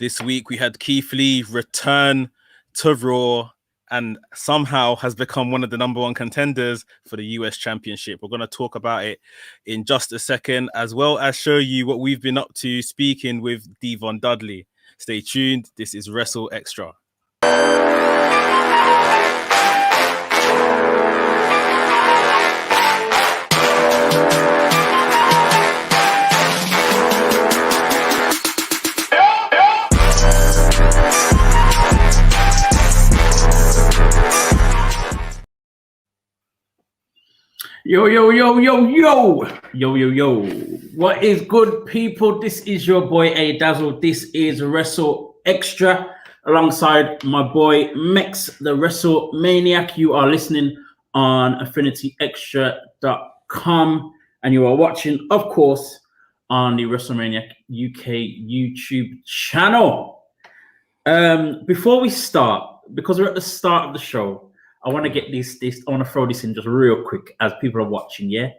This week we had Keith Lee return to Raw and somehow has become one of the #1 contenders for the US Championship. We're going to talk about it in just a second, as well as show you what we've been up to speaking with D-von Dudley. Stay tuned. This is WrstlXtra. Yo. What is good, people? This is your boy A Dazzle. This is WrstlXtra alongside my boy Mex, the Wrestle Maniac. You are listening on AffinityExtra.com and you are watching, of course, on the WrestleManiac UK YouTube channel. Before we start, because we're at the start of the show, I want to get this. I want to throw this in just real quick as people are watching. Yeah.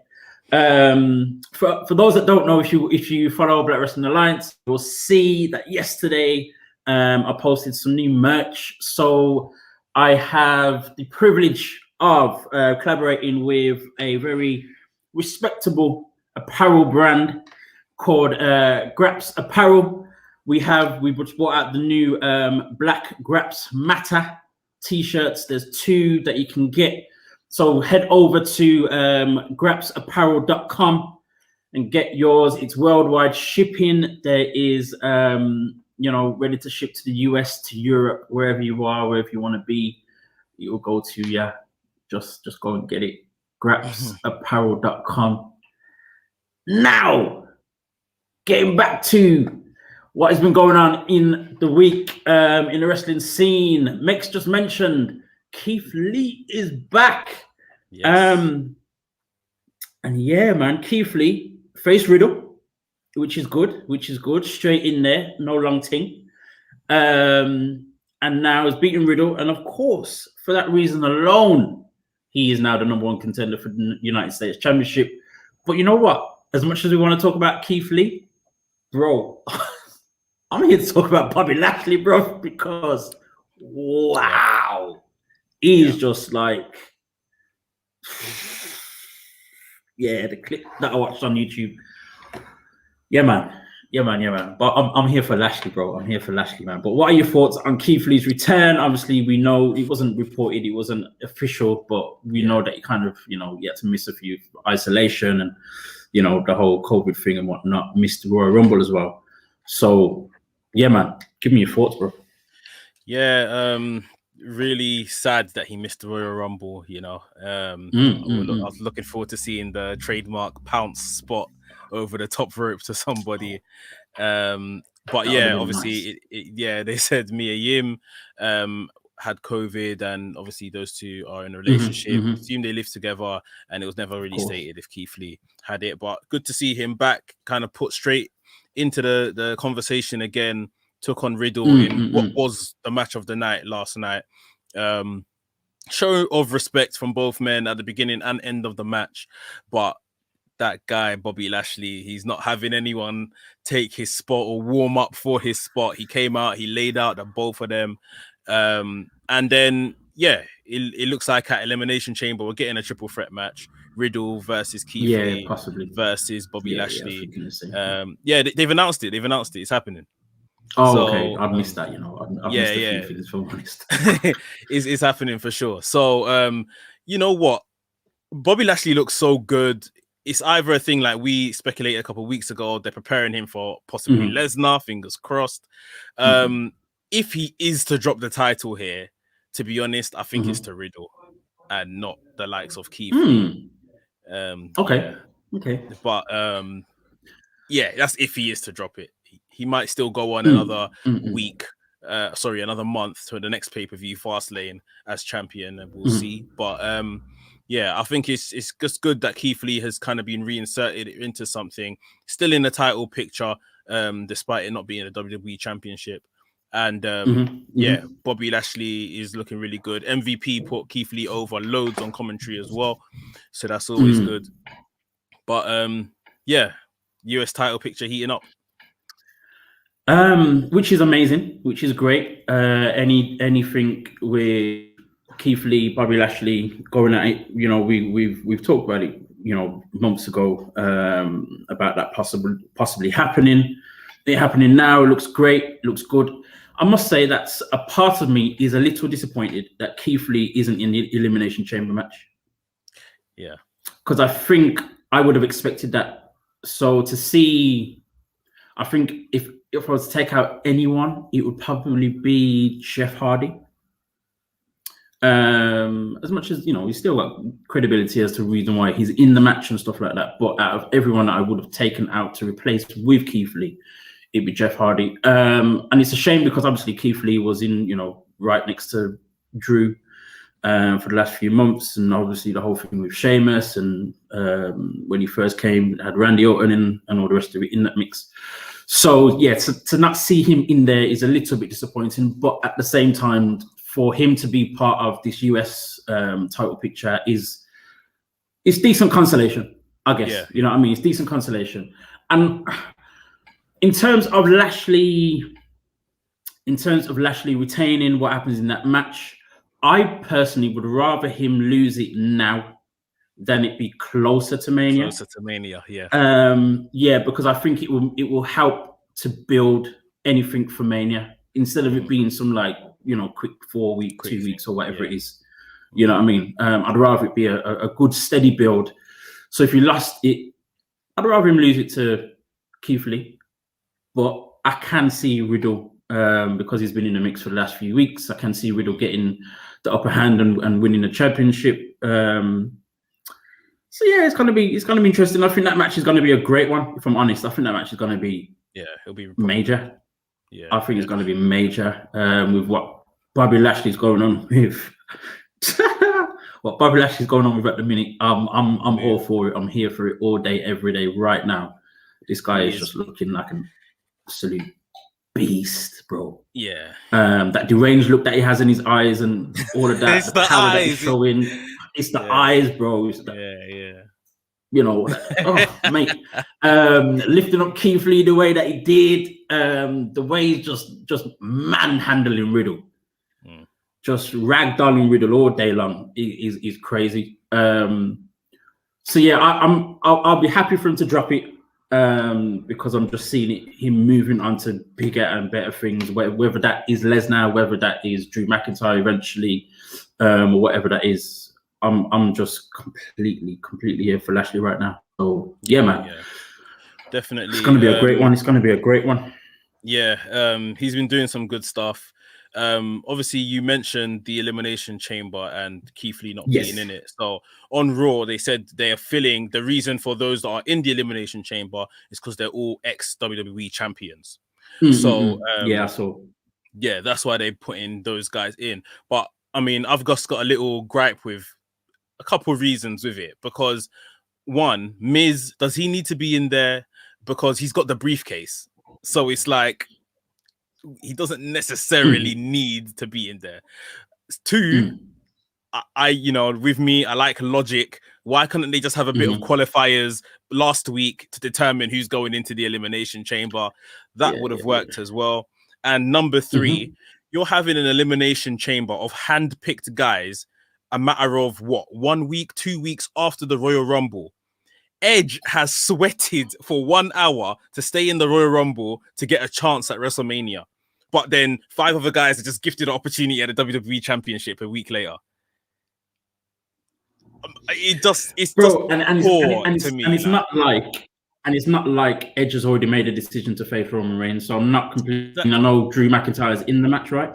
For those that don't know, if you follow Black Wrestling Alliance, you'll see that yesterday I posted some new merch. So I have the privilege of collaborating with a very respectable apparel brand called Graps Apparel. We just brought out the new Black Graps Matter t-shirts. There's 2 that you can get, so head over to grapsapparel.com and get yours. It's worldwide shipping. There is ready to ship to the US, to Europe, wherever you are, wherever you want to be, you'll go to. Just go and get it. grapsapparel.com. Now getting back to what has been going on in the week in the wrestling scene. Mex just mentioned Keith Lee is back. Yes. And yeah, man, Keith Lee faced Riddle, which is good. Straight in there, no long thing. And now he's beaten Riddle. And of course, for that reason alone, he is now the #1 contender for the United States Championship. But you know what? As much as we want to talk about Keith Lee, bro, I'm here to talk about Bobby Lashley, bro, because wow, he's just like, the clip that I watched on YouTube. Yeah, man. But I'm here for Lashley, bro. I'm here for Lashley, man. But what are your thoughts on Keith Lee's return? Obviously, we know it wasn't reported, it wasn't official, but we know that he kind of, he had to miss a few isolation and, the whole COVID thing and whatnot, missed the Royal Rumble as well. So, yeah, man, give me your thoughts, bro. Yeah, really sad that he missed the Royal Rumble. I was looking forward to seeing the trademark pounce spot over the top rope to somebody. But yeah, obviously, nice. They said Mia Yim had COVID, and obviously those two are in a relationship. Assume they live together, and it was never really stated if Keith Lee had it. But good to see him back, kind of put straight into the conversation again. Took on Riddle in what was the match of the night last night. Show of respect from both men at the beginning and end of the match, but that guy Bobby Lashley, he's not having anyone take his spot or warm up for his spot. He came out, he laid out the both of them, and then it looks like at Elimination Chamber we're getting a triple threat match: Riddle versus Keith Lee, possibly versus Bobby Lashley. They've announced it. It's happening. Oh, so, okay. I've missed that. I've missed a few things, if I'm honest. It's happening for sure. So, you know what? Bobby Lashley looks so good. It's either a thing like we speculated a couple of weeks ago, they're preparing him for possibly Lesnar, fingers crossed. If he is to drop the title here, to be honest, I think it's to Riddle and not the likes of Keith Lee. Okay. But that's if he is to drop it. He might still go on another week, another month to the next pay-per-view Fastlane as champion, and we'll see. But I think it's just good that Keith Lee has kind of been reinserted into something, still in the title picture, despite it not being a WWE championship. And Bobby Lashley is looking really good. MVP put Keith Lee over loads on commentary as well, so that's always good. But US title picture heating up. Which is amazing, which is great. Anything with Keith Lee, Bobby Lashley going at it, we've talked about it, months ago, about that possibly happening. It happening now. It looks great. It looks good. I must say that's a part of me is a little disappointed that Keith Lee isn't in the Elimination Chamber match. Yeah, because I think I would have expected that. So to see, I think if I was to take out anyone, it would probably be Jeff Hardy. As much as he's still got credibility as to the reason why he's in the match and stuff like that. But out of everyone that I would have taken out to replace with Keith Lee, it'd be Jeff Hardy. And it's a shame because obviously Keith Lee was in, right next to Drew for the last few months, and obviously the whole thing with Sheamus, and when he first came, had Randy Orton and all the rest of it in that mix. So yeah, to not see him in there is a little bit disappointing, but at the same time, for him to be part of this US title picture it's decent consolation, I guess. Yeah. You know what I mean? It's decent consolation. And in terms of Lashley retaining, what happens in that match, I personally would rather him lose it now than it be closer to Mania. Yeah, because I think it will help to build anything for Mania instead of it being some quick 4 week, 2 weeks or whatever it is. You know what I mean? I'd rather it be a good steady build. So if you lost it, I'd rather him lose it to Keith Lee. But I can see Riddle, because he's been in the mix for the last few weeks. I can see Riddle getting the upper hand and winning the championship. So yeah, it's gonna be interesting. I think that match is gonna be a great one. If I'm honest, I think that match is gonna be it'll be major. Yeah, I think it's gonna be major. With what Bobby Lashley's going on with, what Bobby Lashley's going on with at the minute. I'm all for it. I'm here for it all day, every day. Right now, this guy is just looking like an absolute beast, bro. Yeah. That deranged look that he has in his eyes and all of that, the power that he's showing. It's the eyes, bro. It's the, mate. Lifting up Keith Lee the way that he did, the way he's just manhandling Riddle, just ragdolling Riddle all day long is crazy. So yeah, I'll be happy for him to drop it. Because I'm just seeing him moving on to bigger and better things, whether that is Lesnar, whether that is Drew McIntyre eventually, or whatever that is. I'm just completely here for Lashley right now. So yeah, man. Yeah, definitely. It's gonna be a great one. It's gonna be a great one. Yeah, he's been doing some good stuff. Obviously you mentioned the Elimination Chamber and Keith Lee not being in it. So on Raw, they said they are filling the reason for those that are in the Elimination Chamber is because they're all ex-WWE champions. So yeah, so yeah, that's why they put in those guys in. But I mean, I've just got a little gripe with a couple of reasons with it, because one, Miz, does he need to be in there because he's got the briefcase? So it's like he doesn't necessarily need to be in there. Two, I with me, I like logic. Why couldn't they just have a bit of qualifiers last week to determine who's going into the Elimination Chamber? That would have worked as well. And number three, you're having an Elimination Chamber of hand-picked guys a matter of what, 1 week, 2 weeks after the Royal Rumble. Edge has sweated for 1 hour to stay in the Royal Rumble to get a chance at WrestleMania. But then 5 other guys are just gifted an opportunity at the WWE Championship a week later. It's just poor to me. And it's not like Edge has already made a decision to face Roman Reigns. So I'm not completely. I know Drew McIntyre is in the match, right?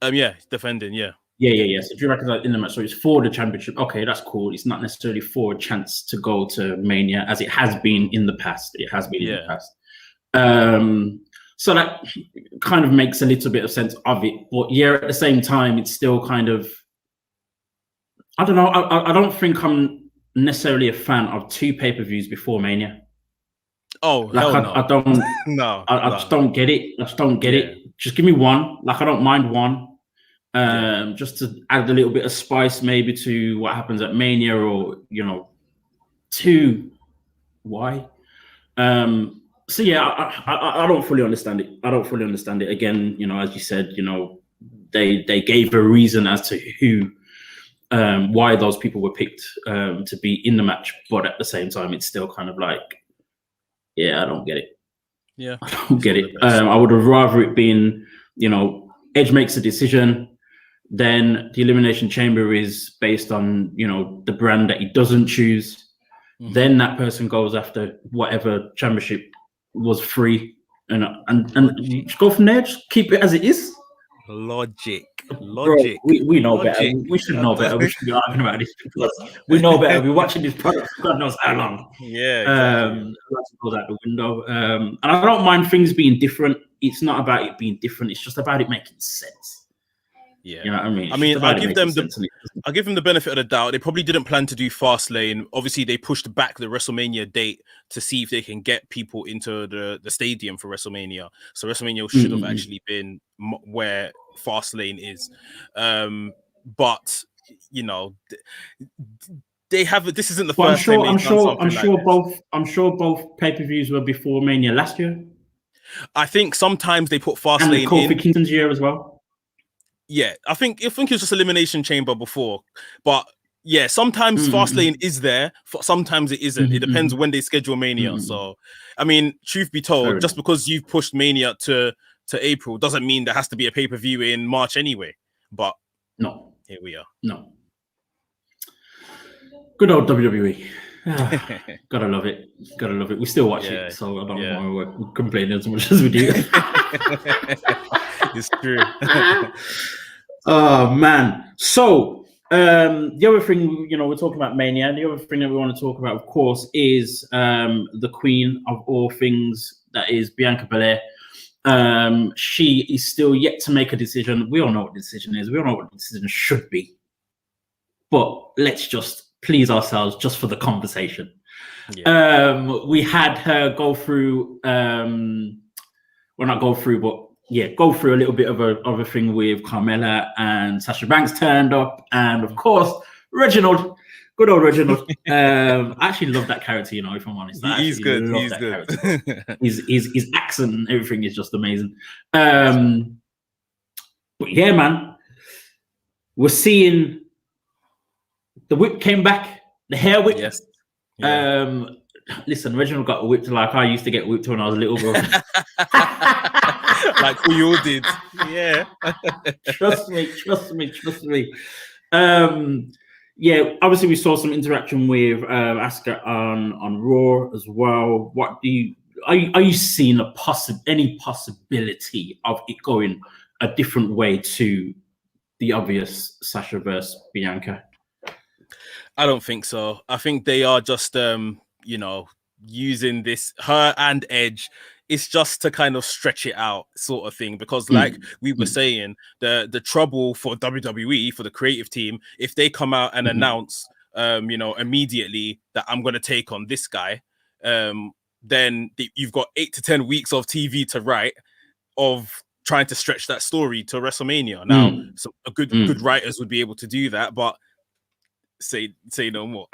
Yeah, defending, yeah. Yeah. So Drew McIntyre in the match, so it's for the championship. Okay, that's cool. It's not necessarily for a chance to go to Mania, as it has been in the past. It has been in the past. So that kind of makes a little bit of sense of it. But yeah, at the same time, it's still kind of, I don't know. I don't think I'm necessarily a fan of 2 pay-per-views before Mania. Oh, like hell no. I don't. No, I just don't get it. I just don't get it. Just give me one. Like, I don't mind one. Just to add a little bit of spice maybe to what happens at Mania, or 2. Why? So yeah, I don't fully understand it. I don't fully understand it. Again, as you said, they gave a reason as to who, why those people were picked to be in the match, but at the same time, it's still kind of like, yeah, I don't get it. Yeah, I don't get it. I would have rather it been, Edge makes a decision, then the Elimination Chamber is based on, the brand that he doesn't choose. Mm-hmm. Then that person goes after whatever championship was free, and you just go from there. Just keep it as it is. Logic. Bro, we know better. We should know better. We should be arguing about this because we know better. We're watching this product for God knows how long. Yeah, exactly. Let's go out the window. And I don't mind things being different. It's not about it being different. It's just about it making sense. Yeah, you know what I mean. I'll give them the benefit of the doubt. They probably didn't plan to do Fastlane. Obviously, they pushed back the WrestleMania date to see if they can get people into the stadium for WrestleMania. So WrestleMania should have actually been where Fastlane is. But they have. This isn't the first time. I'm sure both pay-per-views were before Mania last year. I think sometimes they put Fastlane in Kofi Kingston's year as well. Yeah, I think it was just Elimination Chamber before, but yeah, sometimes Fastlane is there, sometimes it isn't. It depends when they schedule Mania. So, I mean, truth be told, just because you've pushed Mania to April doesn't mean there has to be a pay-per-view in March anyway. But no, here we are. No, good old WWE. Gotta love it. Gotta love it. We still watch it, so I don't want to complain as much as we do. It's true. Oh man. So the other thing, we're talking about Mania. The other thing that we want to talk about, of course, is the queen of all things, that is Bianca Belair. She is still yet to make a decision. We all know what the decision is. We all know what the decision should be. But let's just please ourselves just for the conversation. Yeah. We had her go through, go through a little bit of a thing with Carmella, and Sasha Banks turned up, and of course Reginald, good old Reginald. I actually love that character, if I'm honest. He's good. He's good. his accent and everything is just amazing. But yeah, man, we're seeing the whip came back, the hair whip. Yes. Yeah. Listen, Reginald got whipped like I used to get whipped when I was a little girl. Like we all did. Yeah. Trust me. Yeah, obviously we saw some interaction with Asuka on Raw as well. What are you seeing any possibility of it going a different way to the obvious Sasha versus Bianca? I don't think so. I think they are just using this, her and Edge, it's just to kind of stretch it out, sort of thing. Because like we were saying, the trouble for WWE, for the creative team, if they come out and announce immediately that I'm going to take on this guy, then you've got 8 to 10 weeks of TV to write of trying to stretch that story to WrestleMania. Now, so good writers would be able to do that, but say no more.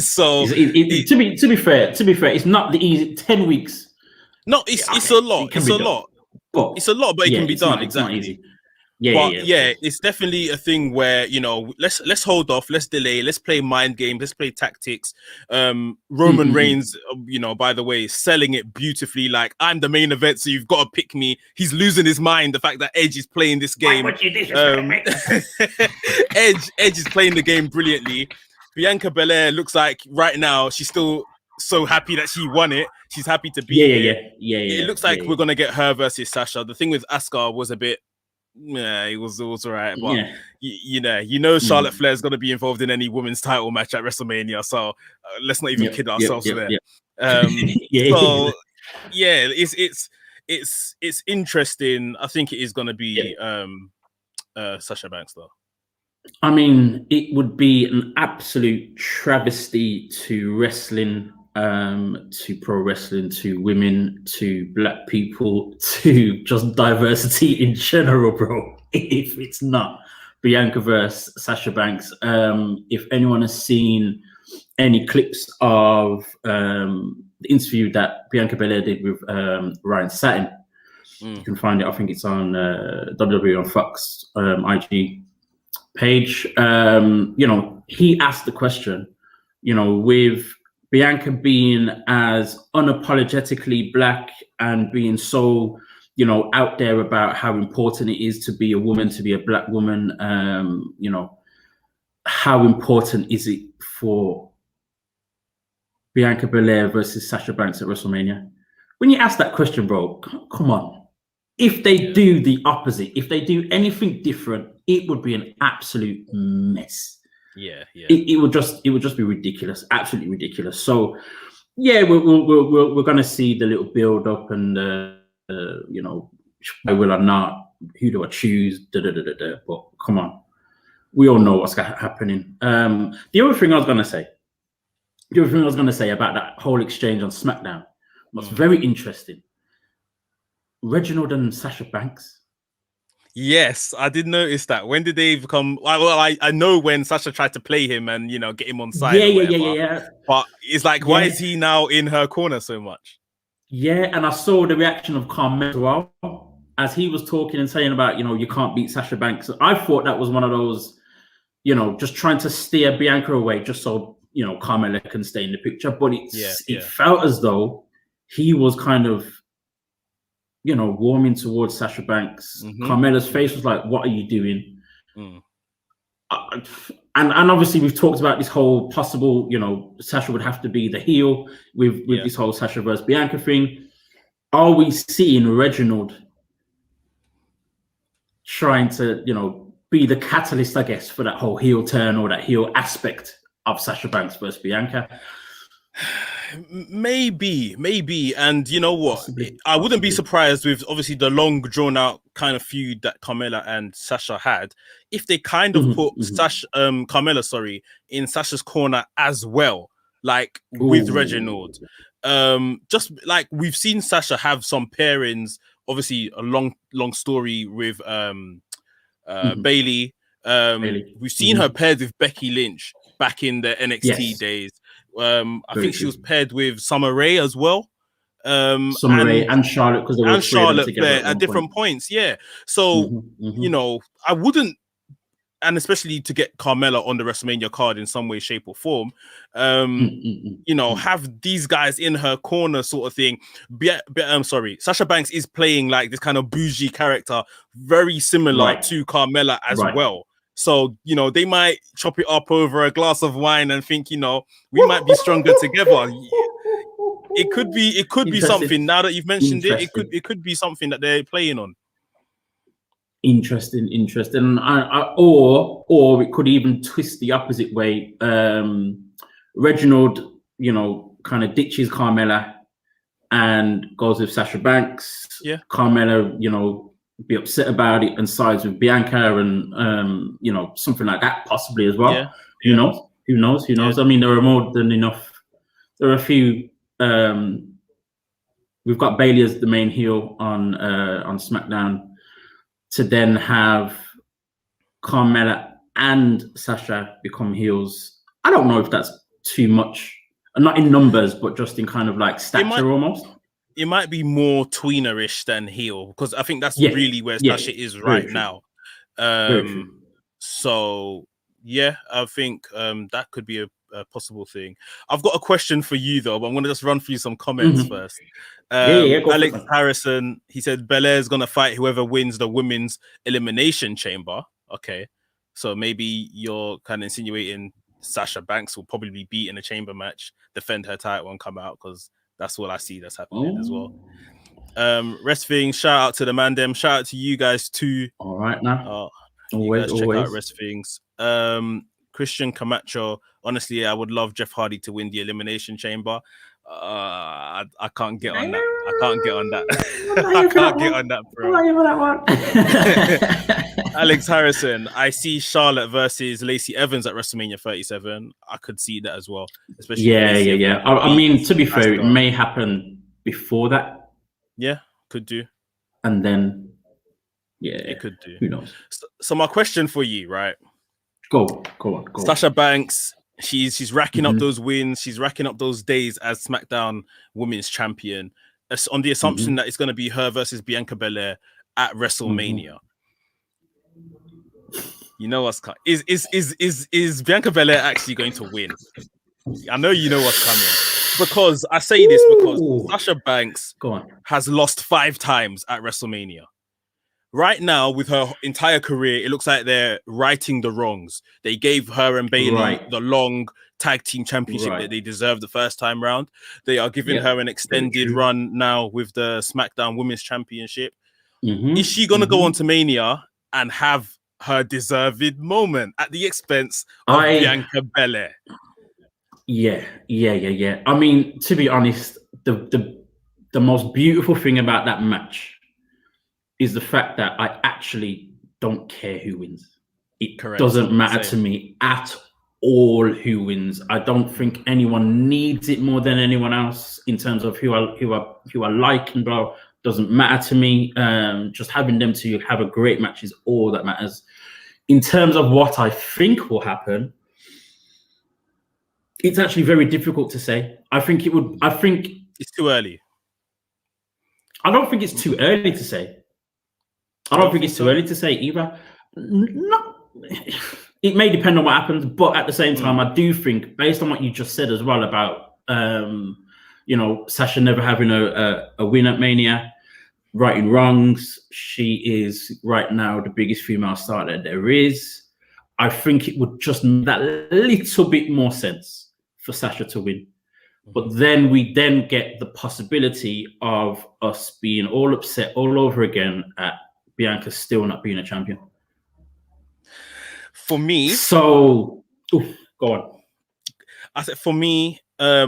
So to be fair, it's not the easy 10 weeks. No, it's a lot. It's a lot. It's a lot, but it can be done. Exactly. Yeah, it's definitely a thing where let's hold off, let's delay, let's play mind games, let's play tactics. Roman Reigns, by the way, selling it beautifully. Like, I'm the main event, so you've got to pick me. He's losing his mind. The fact that Edge is playing this game. Edge is playing the game brilliantly. Bianca Belair looks like right now she's still so happy that she won it. She's happy to be here. It looks like we're gonna get her versus Sasha. The thing with Asuka was a bit, it was all right, but Charlotte Flair is gonna be involved in any women's title match at WrestleMania, so let's not even kid ourselves there. So it's interesting. I think it is gonna be Sasha Banks though. I mean, it would be an absolute travesty to wrestling, to pro wrestling, to women, to black people, to just diversity in general, bro. If it's not Bianca versus Sasha Banks. If anyone has seen any clips of the interview that Bianca Belair did with Ryan Satin. You can find it. I think it's on WWE on Fox IG page. You know, he asked the question, you know, with Bianca being as unapologetically black and being so, you know, out there about how important it is to be a woman, to be a black woman, you know, how important is it for Bianca Belair versus Sasha Banks at WrestleMania? When you ask that question, bro, come on. If they do the opposite, if they do anything different, it would be an absolute mess. Yeah, yeah. It would just be ridiculous, absolutely ridiculous. So, yeah, we're going to see the little build up and you know, I will or not, who do I choose? But come on, we all know what's happening. The other thing I was going to say about that whole exchange on SmackDown was very interesting. Reginald and Sasha Banks. Yes, I did notice that. When did they become? Well, I know when Sasha tried to play him and, you know, get him on side. Yeah. But it's like, why is he now in her corner so much? Yeah, and I saw the reaction of Carmella as well as he was talking and saying about, you know, you can't beat Sasha Banks. I thought that was one of those, you know, just trying to steer Bianca away just so, you know, Carmella can stay in the picture. But it felt as though he was kind of, you know, warming towards Sasha Banks. Carmella's face was like, what are you doing? And obviously we've talked about this whole possible, you know, Sasha would have to be the heel with this whole Sasha versus Bianca thing. Are we seeing Reginald trying to, you know, be the catalyst, I guess, for that whole heel turn or that heel aspect of Sasha Banks versus Bianca? Maybe. And you know what? I wouldn't be surprised with obviously the long drawn out kind of feud that Carmella and Sasha had if they kind of put Carmella, in Sasha's corner as well, like with Reginald. Just like we've seen Sasha have some pairings, obviously a long story with Bailey. We've seen her paired with Becky Lynch back in the NXT days. I think she was paired with Summer Rae as well. Summer Rae and Charlotte, because they were Charlotte there at different points. Yeah. So you know, I wouldn't, and especially to get Carmella on the WrestleMania card in some way, shape, or form, you know, have these guys in her corner, sort of thing. Sasha Banks is playing like this kind of bougie character, very similar to Carmella as well. So, you know, they might chop it up over a glass of wine and think, you know, we might be stronger together. It could be something. Now that you've mentioned it, it could be something that they're playing on. Interesting. Or it could even twist the opposite way. Reginald, you know, kind of ditches Carmella and goes with Sasha Banks. Yeah. Carmella, you know, be upset about it and sides with Bianca and you know, something like that possibly as well. Who knows? I mean, there are more than enough. There are a few. We've got Bailey as the main heel on SmackDown, to then have Carmella and Sasha become heels. I don't know if that's too much, not in numbers, but just in kind of like stature almost. It might be more tweenerish than heel, because I think that's really where Sasha is right now. So yeah, I think that could be a possible thing. I've got a question for you though, but I'm gonna just run through some comments first. Alex Harrison, he said Belair's gonna fight whoever wins the women's elimination chamber. Okay, so maybe you're kind of insinuating Sasha Banks will probably be in a chamber match, defend her title and come out, because that's what I see that's happening as well. Resting, shout out to the man them, shout out to you guys too. All right now. Always check out Resthings. Christian Camacho, honestly, I would love Jeff Hardy to win the Elimination Chamber. I can't get on that. I can't get on that. I can't get on that, bro. Alex Harrison, I see Charlotte versus Lacey Evans at WrestleMania 37. I could see that as well. Especially yeah. I mean, to be fair, it may happen before that. Yeah, could do. And then, it could do. Who knows? So my question for you, right? Go on. Sasha Banks She's racking up those wins. She's racking up those days as SmackDown Women's Champion, on the assumption that it's going to be her versus Bianca Belair at WrestleMania. You know what's coming? Is Bianca Belair actually going to win? I know you know what's coming, because I say this because Sasha Banks has lost 5 times at WrestleMania. Right now, with her entire career, it looks like they're righting the wrongs. They gave her and Bayley the long tag team championship that they deserved the first time round. They are giving her an extended run now with the SmackDown Women's Championship. Is she going to go on to Mania and have her deserved moment at the expense of Bianca Belair? Yeah. I mean, to be honest, the most beautiful thing about that match is the fact that I actually don't care who wins. It doesn't matter to me at all who wins. I don't think anyone needs it more than anyone else in terms of who I like and blah. Doesn't matter to me. Just having them to have a great match is all that matters. In terms of what I think will happen, it's actually very difficult to say. I think it's too early. I don't think it's too early to say. I don't think it's too early to say either. No, it may depend on what happens, but at the same time, I do think, based on what you just said as well about, Sasha never having a win at Mania, righting wrongs. She is right now the biggest female star that there is. I think it would just make that little bit more sense for Sasha to win. But then we get the possibility of us being all upset all over again at Bianca still not being a champion. For me, so go on. I said for me, I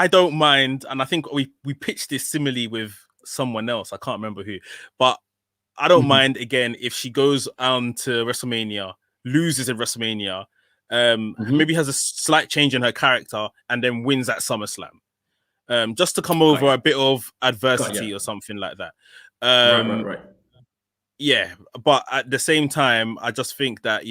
don't mind, and I think we pitched this similarly with someone else. I can't remember who, but I don't mind again if she goes on to WrestleMania, loses at WrestleMania, maybe has a slight change in her character, and then wins at SummerSlam, just to come over a bit of adversity or something like that. Right. Yeah, but at the same time, I just think that,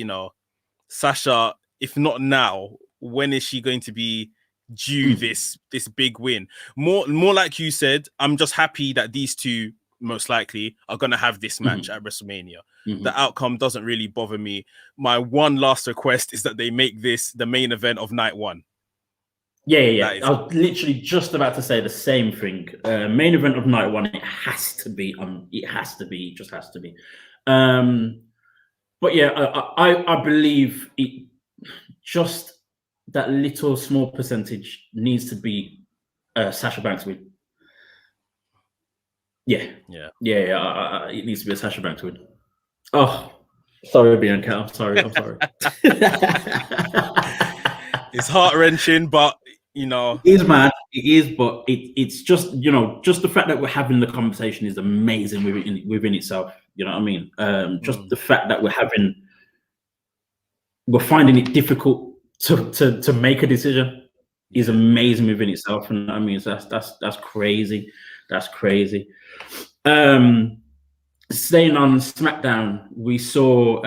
Sasha, if not now, when is she going to be due this big win? More like you said, I'm just happy that these two most likely are going to have this match at WrestleMania. The outcome doesn't really bother me. My one last request is that they make this the main event of night 1. Yeah. I was literally just about to say the same thing. Main event of night 1. It has to be. It has to be. It just has to be. But yeah, I believe it. Just that little small percentage needs to be Sasha Banks win. Yeah. It needs to be a Sasha Banks win. Oh, sorry, Bianca. I'm sorry. It's heart-wrenching, but it is, man. It is, but it's just just the fact that we're having the conversation is amazing within itself. You know what I mean? Just the fact that we're finding it difficult to make a decision is amazing within itself, and I mean that's crazy. That's crazy. Staying on SmackDown, we saw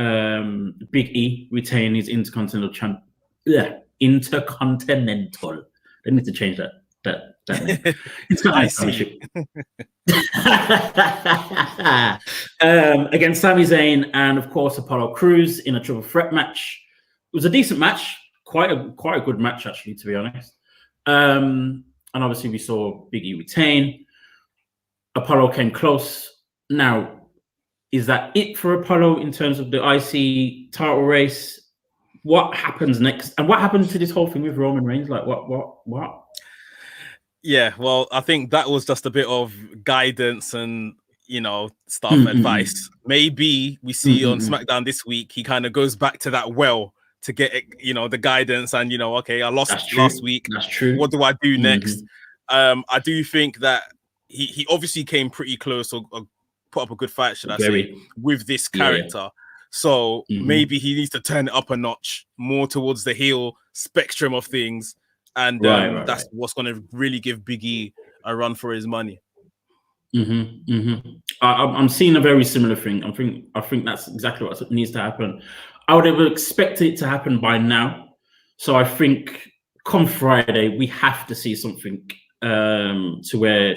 Big E retain his Intercontinental. They need to change that name. Against Sami Zayn and of course Apollo Crews in a triple threat match. It was a decent match, quite a good match actually, to be honest. And obviously we saw Big E retain. Apollo came close. Now, is that it for Apollo in terms of the IC title race? What happens next? And what happened to this whole thing with Roman Reigns? Like, what? Yeah, well, I think that was just a bit of guidance and, staff advice. Maybe we see on SmackDown this week, he kind of goes back to that well to get, the guidance and, okay, I lost last week. That's true. What do I do next? I do think that he obviously came pretty close or put up a good fight, should I say, with this character. Yeah. So maybe he needs to turn it up a notch more towards the heel spectrum of things. And that's what's going to really give Big E a run for his money. I'm seeing a very similar thing. I think that's exactly what needs to happen. I would have expected it to happen by now. So I think come Friday, we have to see something to where,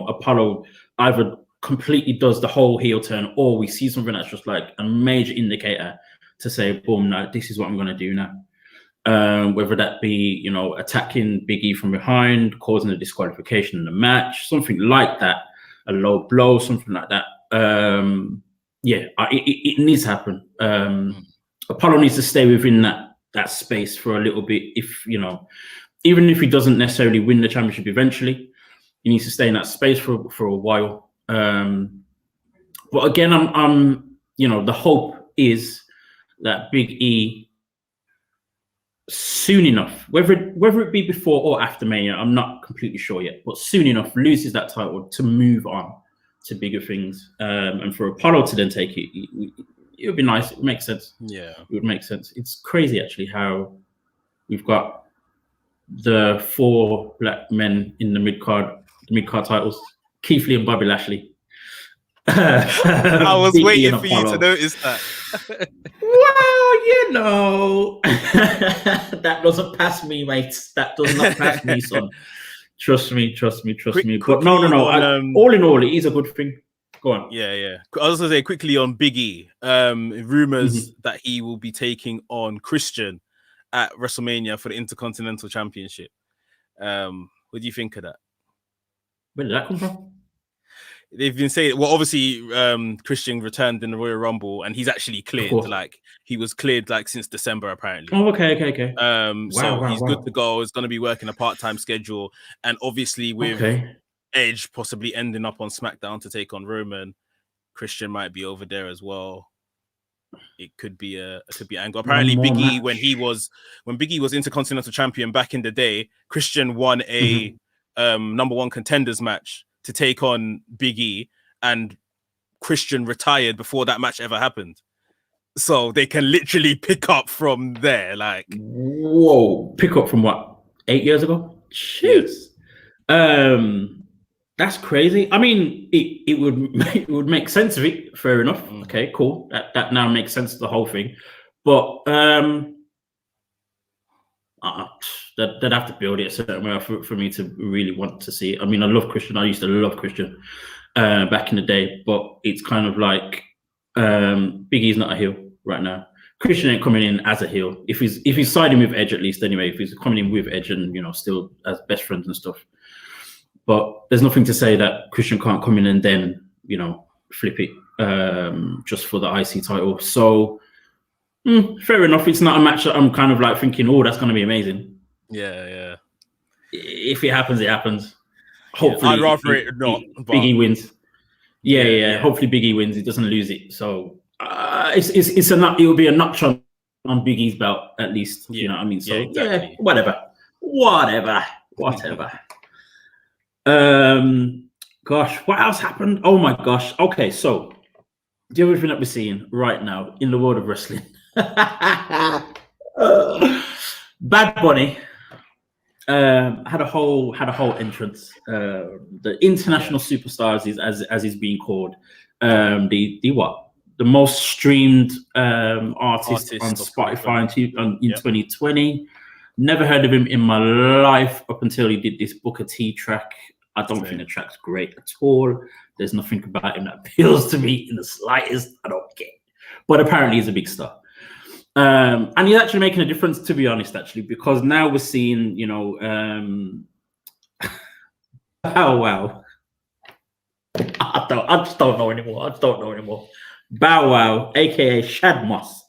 Apollo either completely does the whole heel turn, or we see something that's just like a major indicator to say, boom, now this is what I'm going to do now. Whether that be, attacking Big E from behind, causing a disqualification in the match, something like that, a low blow, something like that. It needs to happen. Apollo needs to stay within that space for a little bit. If even if he doesn't necessarily win the championship eventually, he needs to stay in that space for a while. But again, I'm the hope is that Big E soon enough, whether it be before or after Mania, I'm not completely sure yet, but soon enough loses that title to move on to bigger things, and for Apollo to then take it. It would be nice. It would make sense. Yeah, it would make sense. It's crazy actually how we've got the 4 black men in the mid card titles: Keith Lee and Bobby Lashley. I was waiting for you to notice that. Well, that doesn't pass me, mate. That does not pass me, son. Trust me. But no. All in all, it is a good thing. Go on. Yeah. I was going to say quickly on Big E. Rumors that he will be taking on Christian at WrestleMania for the Intercontinental Championship. What do you think of that? Where did that come from? They've been saying, well, obviously, Christian returned in the Royal Rumble, and he's actually cleared. Like he was cleared like since December, apparently. Oh, okay. So he's good to go. He's going to be working a part-time schedule, and obviously with Edge possibly ending up on SmackDown to take on Roman, Christian might be over there as well. It could be angle. Apparently, Big E when Big E was Intercontinental Champion back in the day, Christian won a number 1 contenders match to take on Big E, and Christian retired before that match ever happened. So they can literally pick up from there. Like, whoa, pick up from what? 8 years ago? Jeez. Yes. That's crazy. I mean, it would make sense of it. Fair enough. Okay, cool. That now makes sense of the whole thing. But they'd have to build it a certain way for me to really want to see it. I mean, I love Christian. I used to love Christian back in the day, but it's kind of like Big E's not a heel right now. Christian ain't coming in as a heel. If he's siding with Edge, at least anyway, if he's coming in with Edge and still as best friends and stuff. But there's nothing to say that Christian can't come in and then flip it just for the IC title. So fair enough. It's not a match that I'm kind of like thinking, oh, that's going to be amazing. Yeah. If it happens, it happens. Hopefully, I'd rather it not. Big E wins. Yeah. Hopefully, Big E wins. He doesn't lose it. So it's it will be a notch on Big E's belt at least. Yeah. You know what I mean? So exactly. Whatever. Gosh, what else happened? Oh my gosh. Okay, so the other thing that we're seeing right now in the world of wrestling. Bad Bunny had a whole entrance. The international superstars is as he's being called. The most streamed artist on Spotify in 2020. Never heard of him in my life up until he did this Booker T track. I don't think the track's great at all. There's nothing about him that appeals to me in the slightest. I don't get it. But apparently he's a big star. And he's actually making a difference, to be honest, actually, because now we're seeing, oh, wow. I just don't know anymore. Bow Wow, a.k.a. Shad Moss,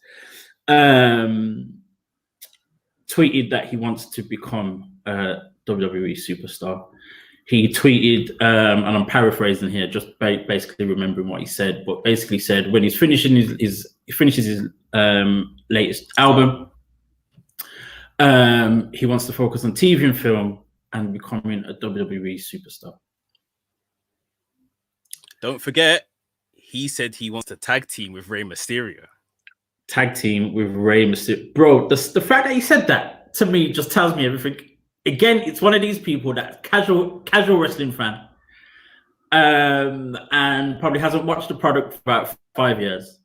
tweeted that he wants to become a WWE superstar. He tweeted, and I'm paraphrasing here, just basically remembering what he said, but basically said when he's finishing he finishes his latest album, he wants to focus on TV and film and becoming a WWE superstar. Don't forget, he said he wants to tag team with Rey Mysterio. Tag team with Rey Mysterio. Bro, the fact that he said that to me just tells me everything. Again, it's one of these people that's casual wrestling fan, and probably hasn't watched the product for about 5 years.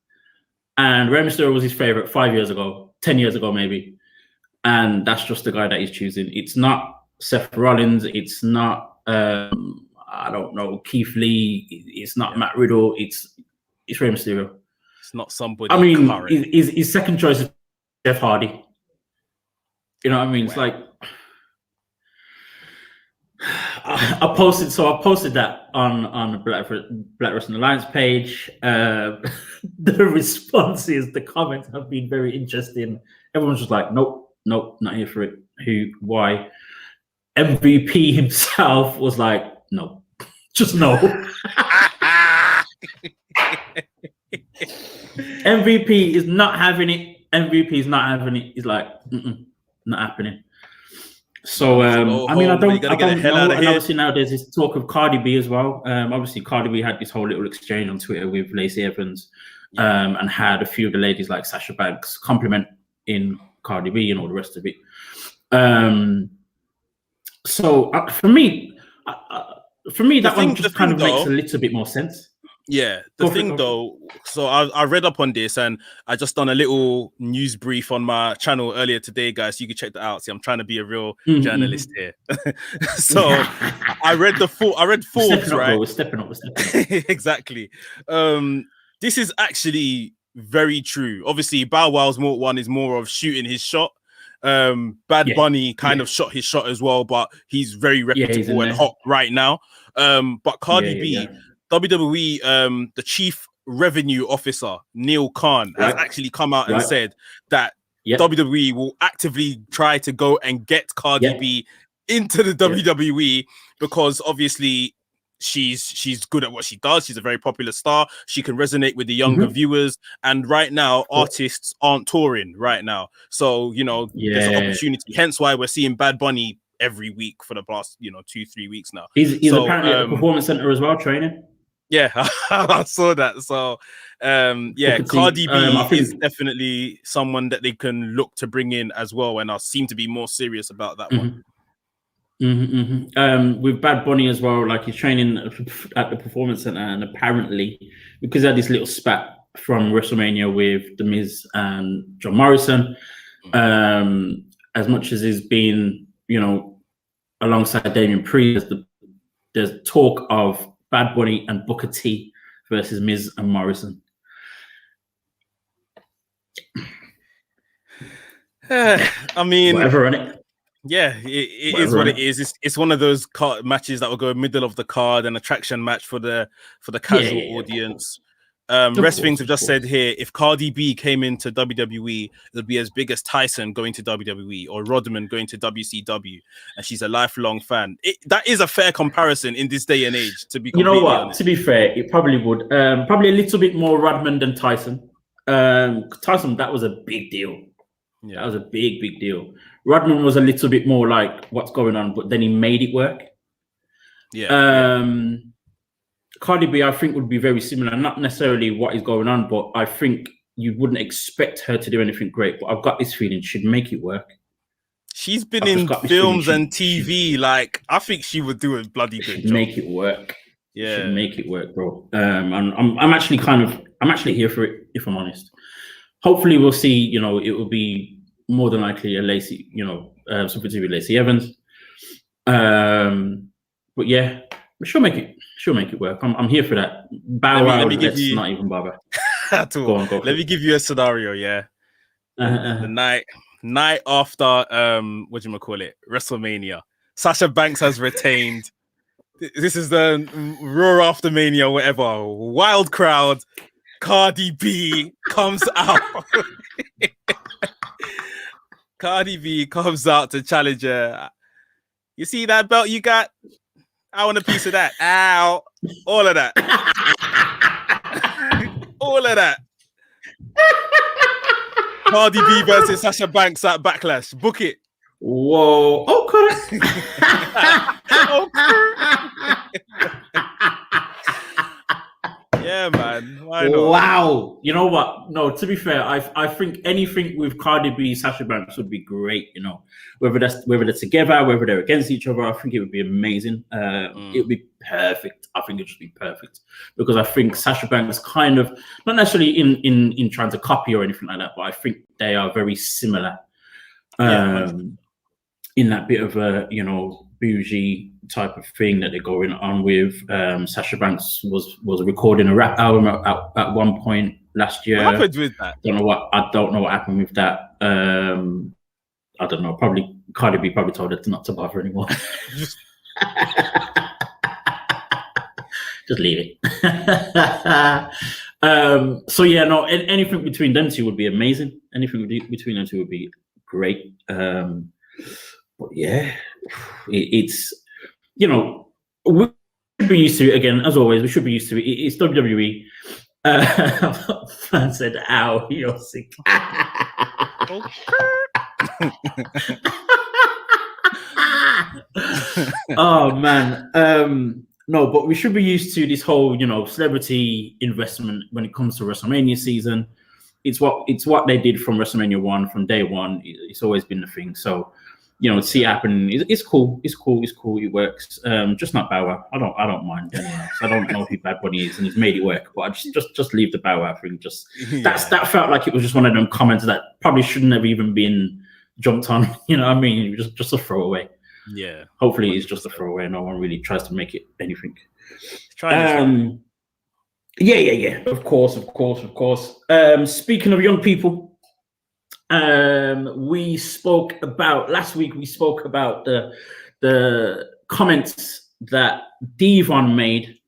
And Rey Mysterio was his favorite 5 years ago, 10 years ago, maybe. And that's just the guy that he's choosing. It's not Seth Rollins. It's not, I don't know, Keith Lee. It's not Matt Riddle. It's Rey Mysterio. It's not somebody. I mean, his second choice is Jeff Hardy. You know what I mean? It's like, I posted that on the Black Wrestling Alliance page. The responses, the comments have been very interesting. Everyone's just like, nope, not here for it. Who? Why? MVP himself was like, no, just no. MVP is not having it. MVP is not having it. He's like, not happening. So I mean, I don't know. And obviously now there's this talk of Cardi B as well. Obviously Cardi B had this whole little exchange on Twitter with Lacey Evans, and had a few of the ladies like Sasha Banks complimenting Cardi B and all the rest of it. So for me, that one just kind of makes a little bit more sense. Yeah, the thing though, so I read up on this and I just done a little news brief on my channel earlier today, guys. So you can check that out. See, I'm trying to be a real journalist here. So I read Forbes, right? We're stepping up. Exactly. This is actually very true. Obviously, Bow Wow's one is more of shooting his shot. Bad Bunny kind of shot his shot as well, but he's very reputable and hot right now. But Cardi B. WWE, the chief revenue officer, Neil Khan, has actually come out and said that WWE will actively try to go and get Cardi B into the WWE because obviously she's good at what she does. She's a very popular star. She can resonate with the younger viewers. And right now, artists aren't touring right now. So, you know, there's an opportunity. Hence why we're seeing Bad Bunny every week for the past, 2-3 weeks now. He's apparently at the Performance Center as well, training. Yeah, I saw that. So, Cardi B is definitely someone that they can look to bring in as well, and I seem to be more serious about that one. With Bad Bunny as well, like he's training at the Performance Center, and apparently because he had this little spat from WrestleMania with The Miz and John Morrison, as much as he's been, alongside Damian Priest, there's talk of Bad Bunny and Booker T versus Miz and Morrison. I mean, whatever, innit? Yeah, it is what it is. It's one of those matches that will go middle of the card, an attraction match for the casual audience. Wrestlings have just said here, if Cardi B came into WWE, it would be as big as Tyson going to WWE or Rodman going to WCW, and she's a lifelong fan. That is a fair comparison in this day and age, to be completely honest. To be fair, it probably would. Probably a little bit more Rodman than Tyson. Tyson, that was a big deal. Yeah, that was a big deal. Rodman was a little bit more like what's going on, but then he made it work. Cardi B, I think, would be very similar. Not necessarily what is going on, but I think you wouldn't expect her to do anything great. But I've got this feeling she'd make it work. She's been in films and TV. Like, I think she would do a bloody good job. Make it work. Yeah, she'd make it work, bro. I'm actually here for it, if I'm honest. Hopefully, we'll see. It will be more than likely a Lacey. Something to do with Lacey Evans. But yeah, she'll make it. She'll make it work. I'm here for that. Bow Wow, not even bother. At all. Let me give you a scenario. Yeah, the night after WrestleMania, Sasha Banks has retained. This is the Raw after Mania, whatever. Wild crowd. Cardi B comes out. Cardi B comes out to challenge her. You see that belt you got? I want a piece of that. Ow. All of that. All of that. Cardi B versus Sasha Banks at Backlash. Book it. Whoa. Okay. Yeah, man. Why not? Wow. You know what? No, to be fair, I think anything with Cardi B, Sasha Banks would be great. You know, whether they're together, whether they're against each other, I think it would be amazing. It would be perfect. I think it would just be perfect because I think Sasha Banks kind of not necessarily in trying to copy or anything like that, but I think they are very similar. In that bit of a bougie type of thing that they're going on with. Sasha Banks was recording a rap album at one point last year. What happened with that? I don't know what happened with that. I don't know. Probably Cardi B probably told her not to bother anymore. Just leave it. So yeah, no. Anything between them two would be amazing. Anything between them two would be great. But yeah, it's we should be used to it again, as always. We should be used to it. It's WWE. Fan said, "Ow, you're sick." Oh man, no, but we should be used to this whole celebrity investment when it comes to WrestleMania season. It's what they did from WrestleMania 1, from day one. It's always been the thing. So. To see it happen, it's cool. It's cool. It works. Just not Bow Wow. I don't mind. I don't know who Bad Bunny is, and he's made it work. But I just leave the Bow Wow thing. That felt like it was just one of them comments that probably shouldn't have even been jumped on. You know what I mean? Just a throwaway. Yeah. Hopefully, it's just a throwaway. No one really tries to make it anything. Yeah. Of course. Speaking of young people. We spoke about last week. We spoke about the comments that Dvon made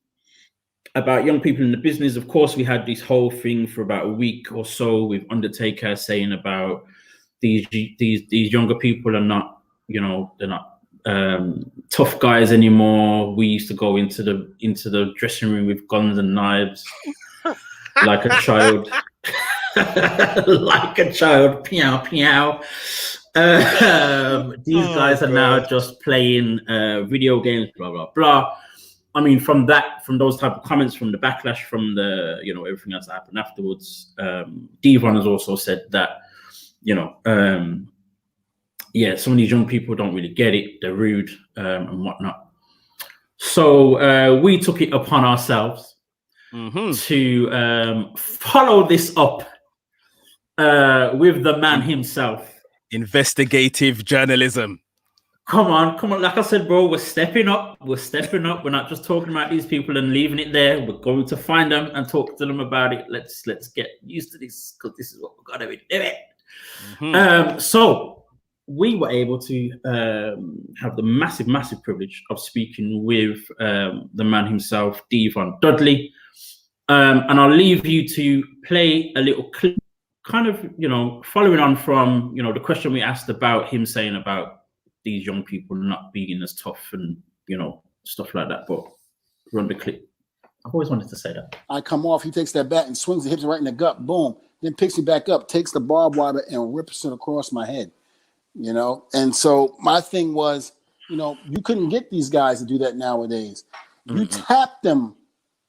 about young people in the business. Of course, we had this whole thing for about a week or so with Undertaker saying about these younger people are not, they're not tough guys anymore. We used to go into the dressing room with guns and knives like a child. Like a child, pew pew. These guys are now just playing video games, blah blah blah. I mean, from those type of comments, from the backlash, from the everything else that happened afterwards, Dvon has also said that some of these young people don't really get it. They're rude and whatnot. So we took it upon ourselves to follow this up. With the man himself. Investigative journalism. Come on. Like I said, bro, we're stepping up. We're not just talking about these people and leaving it there. We're going to find them and talk to them about it. Let's get used to this because this is what we've got to be doing. So we were able to have the massive privilege of speaking with the man himself, D-von Dudley. And I'll leave you to play a little clip. Kind of, following on from, the question we asked about him saying about these young people not being as tough and, stuff like that. But run the clip. I've always wanted to say that. I come off, he takes that bat and swings the hips right in the gut, boom. Then picks me back up, takes the barbed wire and rips it across my head, And so my thing was, you couldn't get these guys to do that nowadays. You tap them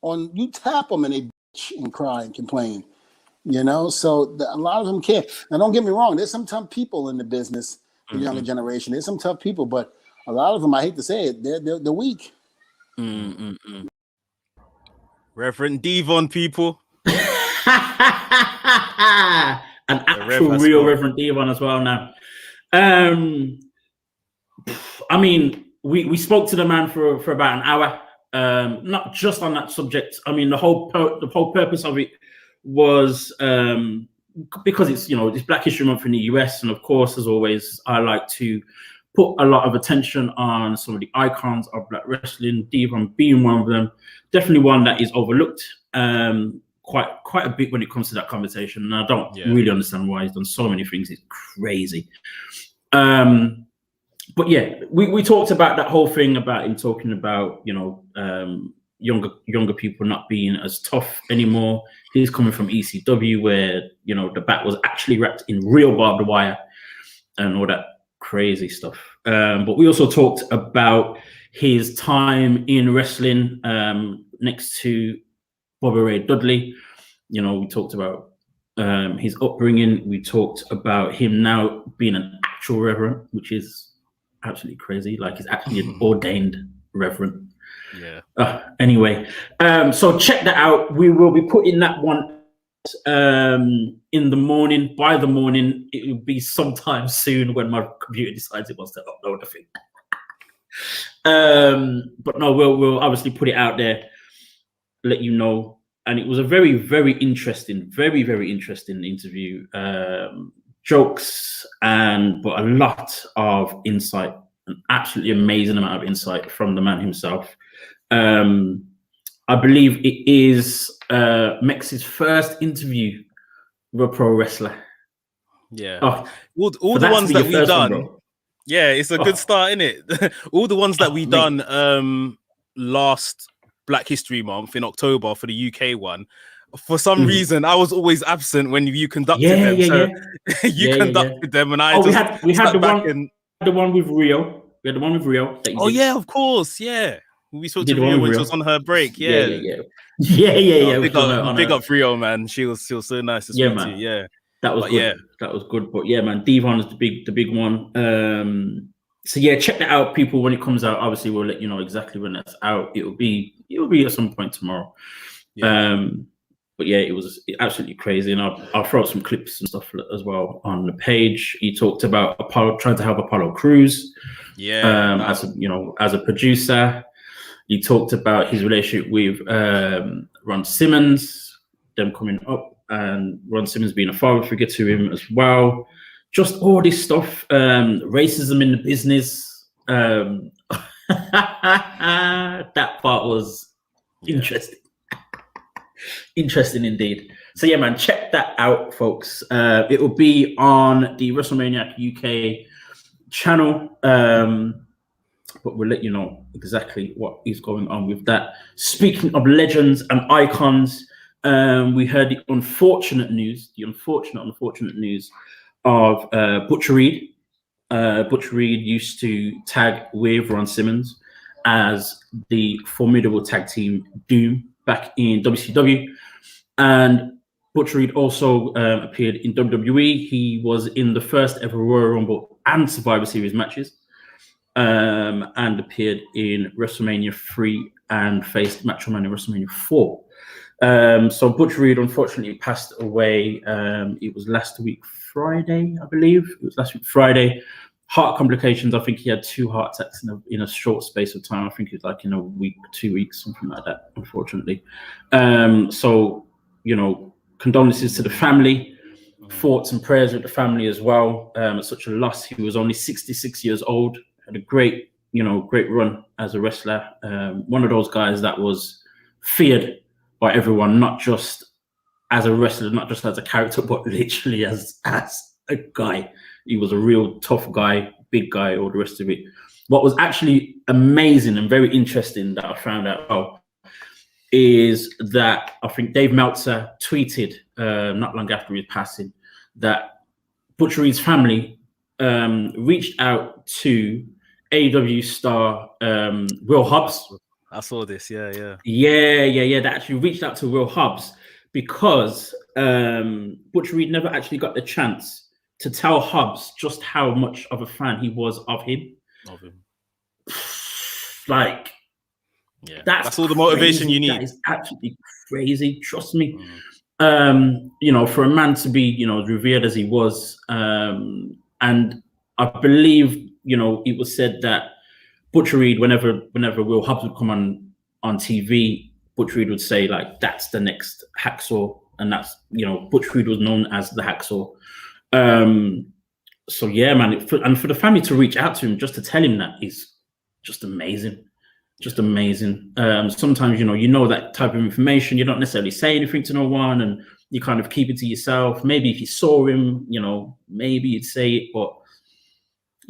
and they bitch and cry and complain. So a lot of them can't. Now, don't get me wrong. There's some tough people in the business, the younger generation. There's some tough people, but a lot of them, I hate to say it, they're weak. Reverend Dvon, people. An actual real Reverend Dvon as well now. I mean, we spoke to the man for about an hour. Not just on that subject. I mean, the whole purpose of it was because it's it's Black History Month in the US, and of course, as always, I like to put a lot of attention on some of the icons of Black wrestling. Dvon being one of them, definitely one that is overlooked quite a bit when it comes to that conversation. And I don't really understand why. He's done so many things; it's crazy. But yeah, we talked about that whole thing about him talking about younger people not being as tough anymore. He's coming from ECW where the bat was actually wrapped in real barbed wire and all that crazy stuff. But we also talked about his time in wrestling next to Bobby Ray Dudley. You know, we talked about his upbringing. We talked about him now being an actual reverend, which is absolutely crazy. Like, he's actually an ordained reverend. Yeah. Anyway, so check that out. We will be putting that one in the morning. By the morning, it will be sometime soon when my computer decides it wants to upload the thing. But no, we'll obviously put it out there, let you know. And it was a very, very interesting interview. Jokes but a lot of insight, an absolutely amazing amount of insight from the man himself. I believe it is Mex's first interview with a pro wrestler. Yeah. Oh, all the ones that we've done. Yeah, it's a good start, isn't it? All the ones that we done last Black History Month in October for the UK one. For some reason, I was always absent when you conducted them. You conducted them, and I we had the one with Rio. We had the one with Rio. Yeah, of course, yeah. We spoke to Rio when she was on her break. Yeah. Big up Rio, man. She was so nice to speak to. Yeah, that was good. Yeah, that was good. But yeah, man, D-von is the big one. So yeah, check that out, people. When it comes out, obviously we'll let you know exactly when that's out. It'll be at some point tomorrow. Yeah. But yeah, it was absolutely crazy, and I'll throw some clips and stuff as well on the page. He talked about Apollo trying to help Apollo Crews. Yeah. As a producer. He talked about his relationship with Ron Simmons, them coming up, and Ron Simmons being a father figure to him as well. Just all this stuff, racism in the business. That part was interesting. Interesting indeed. So yeah, man, check that out, folks. It will be on the WrestleMania UK channel. But we'll let you know exactly what is going on with that. Speaking of legends and icons, we heard the unfortunate news of Butcher Reed. Butcher Reed used to tag with Ron Simmons as the formidable tag team Doom back in WCW. And Butcher Reed also appeared in WWE. He was in the first ever Royal Rumble and Survivor Series matches. And appeared in WrestleMania 3 and faced Macho Man in WrestleMania 4. So Butcher Reed unfortunately passed away. It was last week Friday, I believe. It was last week Friday. Heart complications. I think he had 2 heart attacks in a short space of time. I think it's like in a week, 2 weeks, something like that, unfortunately. So, condolences to the family. Thoughts and prayers with the family as well. At such a loss. He was only 66 years old. Had a great run as a wrestler. One of those guys that was feared by everyone, not just as a wrestler, not just as a character, but literally as a guy. He was a real tough guy, big guy, all the rest of it. What was actually amazing and very interesting that I found out is that I think Dave Meltzer tweeted not long after his passing that Butcher Reed's family reached out to AEW star Will Hobbs. I saw this, yeah. They actually reached out to Will Hobbs because Butcher Reed never actually got the chance to tell Hobbs just how much of a fan he was of him. Like, that's all the motivation you need. That is absolutely crazy. Trust me. For a man to be, revered as he was, and I believe, it was said that Butcher Reed, whenever Will Hobbs would come on TV, Butcher Reed would say, like, that's the next Hacksaw. And that's, Butcher Reed was known as the Hacksaw. So, yeah, man. And for the family to reach out to him just to tell him that is just amazing. Just amazing. Sometimes, you know that type of information. You don't necessarily say anything to no one and you kind of keep it to yourself. Maybe if you saw him, maybe you'd say it, but